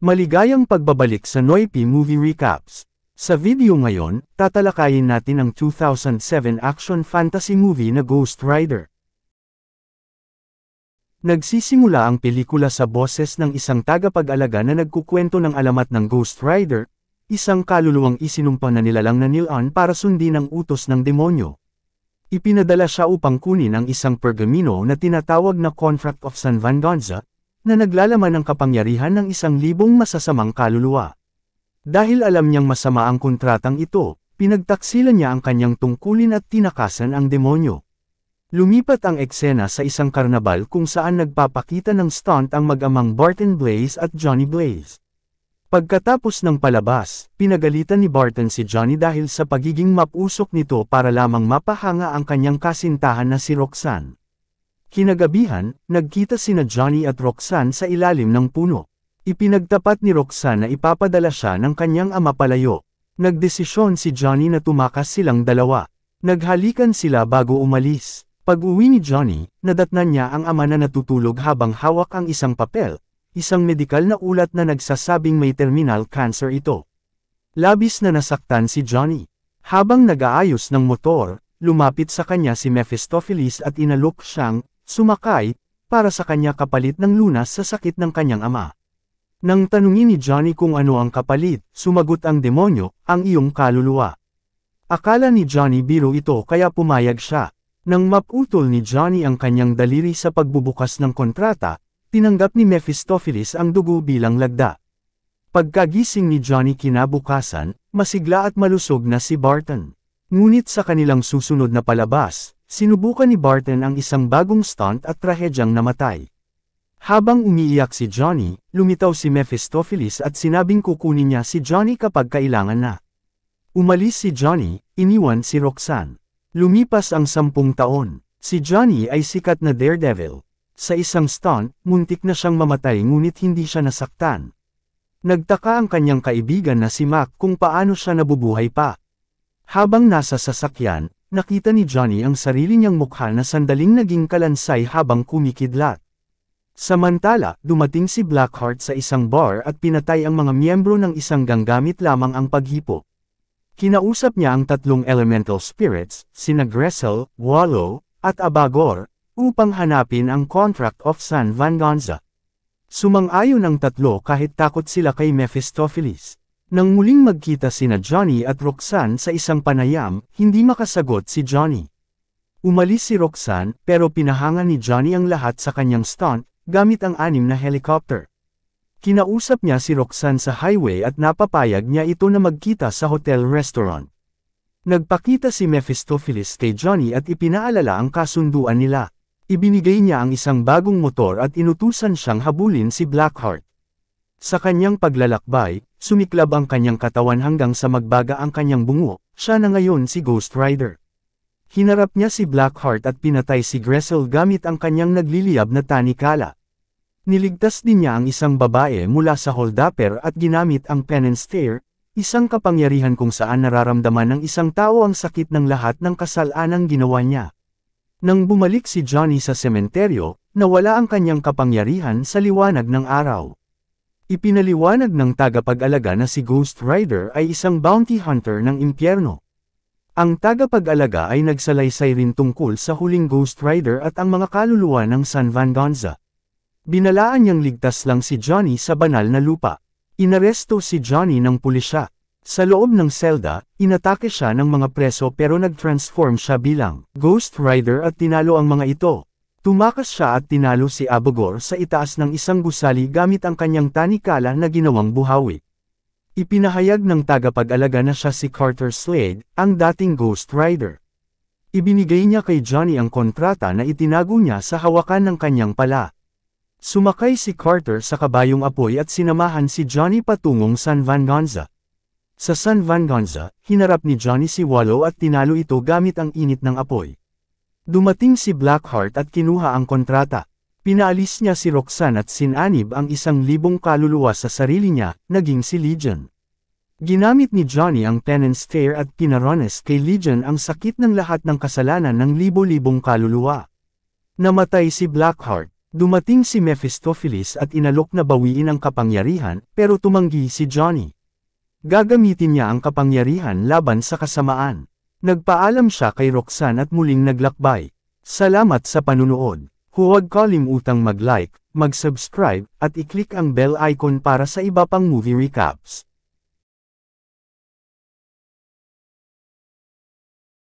Maligayang pagbabalik sa Noipy Movie Recaps. Sa video ngayon, tatalakayin natin ang 2007 action fantasy movie na Ghost Rider. Nagsisimula ang pelikula sa boses ng isang tagapag-alaga na nagkukwento ng alamat ng Ghost Rider, isang kaluluwang isinumpa na nilalang na Neil-On para sundin ang utos ng demonyo. Ipinadala siya upang kunin ang isang pergamino na tinatawag na Contract of San Venganza, na naglalaman ng kapangyarihan ng 1,000 masasamang kaluluwa. Dahil alam niyang masama ang kontratang ito, pinagtaksilan niya ang kanyang tungkulin at tinakasan ang demonyo. Lumipat ang eksena sa isang karnabal kung saan nagpapakita ng stunt ang mag-amang Barton Blaze at Johnny Blaze. Pagkatapos ng palabas, pinagalitan ni Barton si Johnny dahil sa pagiging mapusok nito para lamang mapahanga ang kanyang kasintahan na si Roxanne. Kinagabihan, nagkita sina Johnny at Roxanne sa ilalim ng puno. Ipinagtapat ni Roxanne na ipapadala siya ng kanyang ama palayo. Nagdesisyon si Johnny na tumakas silang dalawa. Naghalikan sila bago umalis. Pag-uwi ni Johnny, nadatnan niya ang ama na natutulog habang hawak ang isang papel, isang medikal na ulat na nagsasabing may terminal cancer ito. Labis na nasaktan si Johnny. Habang nag-aayos ng motor, lumapit sa kanya si Mephistopheles at inalok siyang sumakay, para sa kanya kapalit ng lunas sa sakit ng kanyang ama. Nang tanungin ni Johnny kung ano ang kapalit, sumagot ang demonyo, ang iyong kaluluwa. Akala ni Johnny biro ito kaya pumayag siya. Nang maputol ni Johnny ang kanyang daliri sa pagbubukas ng kontrata, tinanggap ni Mephistopheles ang dugo bilang lagda. Pagkagising ni Johnny kinabukasan, masigla at malusog na si Barton. Ngunit sa kanilang susunod na palabas, sinubukan ni Barton ang isang bagong stunt at trahedyang namatay. Habang umiiyak si Johnny, lumitaw si Mephistopheles at sinabing kukunin niya si Johnny kapag kailangan na. Umalis si Johnny, iniwan si Roxanne. Lumipas ang 10 taon. Si Johnny ay sikat na daredevil. Sa isang stunt, muntik na siyang mamatay ngunit hindi siya nasaktan. Nagtaka ang kanyang kaibigan na si Mac kung paano siya nabubuhay pa. Habang nasa sasakyan, nakita ni Johnny ang sarili niyang mukha na sandaling naging kalansay habang kumikidlat. Samantala, dumating si Blackheart sa isang bar at pinatay ang mga miyembro ng isang gang gamit lamang ang paghipo. Kinausap niya ang 3 elemental spirits, sina Gressel, Wallow, at Abagor, upang hanapin ang Contract of San Venganza. Sumang-ayon ang 3 kahit takot sila kay Mephistopheles. Nang muling magkita sina Johnny at Roxanne sa isang panayam, hindi makasagot si Johnny. Umalis si Roxanne, pero pinahanga ni Johnny ang lahat sa kanyang stunt, gamit ang 6 na helicopter. Kinausap niya si Roxanne sa highway at napapayag niya ito na magkita sa hotel-restaurant. Nagpakita si Mephistopheles kay Johnny at ipinaalala ang kasunduan nila. Ibinigay niya ang isang bagong motor at inutusan siyang habulin si Blackheart. Sa kanyang paglalakbay, sumiklab ang kanyang katawan hanggang sa magbaga ang kanyang bungo, siya na ngayon si Ghost Rider. Hinarap niya si Blackheart at pinatay si Gressel gamit ang kanyang nagliliyab na tanikala. Niligtas din niya ang isang babae mula sa holdapper at ginamit ang penance stare, isang kapangyarihan kung saan nararamdaman ng isang tao ang sakit ng lahat ng kasalanang ginawa niya. Nang bumalik si Johnny sa sementeryo, nawala ang kanyang kapangyarihan sa liwanag ng araw. Ipinaliwanag ng tagapag-alaga na si Ghost Rider ay isang bounty hunter ng impyerno. Ang tagapag-alaga ay nagsalaysay rin tungkol sa huling Ghost Rider at ang mga kaluluwa ng San Venganza. Binalaan niyang ligtas lang si Johnny sa banal na lupa. Inaresto si Johnny ng pulisya. Sa loob ng selda, inatake siya ng mga preso pero nag-transform siya bilang Ghost Rider at tinalo ang mga ito. Tumakas siya at tinalo si Abagor sa itaas ng isang gusali gamit ang kanyang tanikala na ginawang buhawi. Ipinahayag ng tagapag-alaga na siya si Carter Slade, ang dating Ghost Rider. Ibinigay niya kay Johnny ang kontrata na itinago niya sa hawakan ng kanyang pala. Sumakay si Carter sa kabayong apoy at sinamahan si Johnny patungong San Venganza. Sa San Venganza, hinarap ni Johnny si Wallow at tinalo ito gamit ang init ng apoy. Dumating si Blackheart at kinuha ang kontrata. Pinaalis niya si Roxanne at sinanib ang 1,000 kaluluwa sa sarili niya, naging si Legion. Ginamit ni Johnny ang penance stare at pinarones kay Legion ang sakit ng lahat ng kasalanan ng libo-libong kaluluwa. Namatay si Blackheart. Dumating si Mephistopheles at inalok na bawiin ang kapangyarihan, pero tumanggi si Johnny. Gagamitin niya ang kapangyarihan laban sa kasamaan. Nagpaalam siya kay Roxanne at muling naglakbay. Salamat sa panunood. Huwag kalimutang mag-like, mag-subscribe, at i-click ang bell icon para sa iba pang movie recaps.